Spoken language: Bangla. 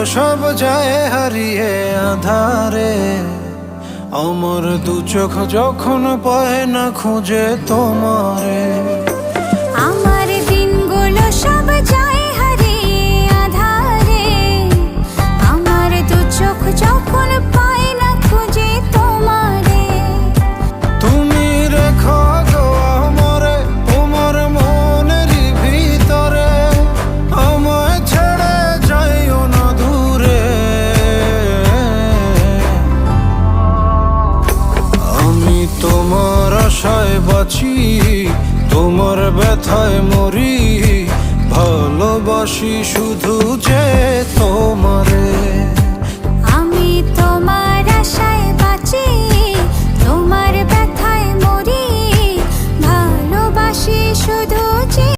সব যায় হারিয়ে আধারে, আমার দু চোখ যখন পায় না খুঁজে তোমারে। আমার দিনগুলো সব যায় হারিয়ে আঁধারে, আমার দু চোখ যখন পায় না খুঁজে তোমারে। তুমি রেখো গো আমারে তোমার মনের ভিতরে, আমায় ছেড়ে যাইও না দূরে। আমি তোমার আশায় বাঁচি, তোমার ব্যথায় মরি, ভালোবাসি শুধু যে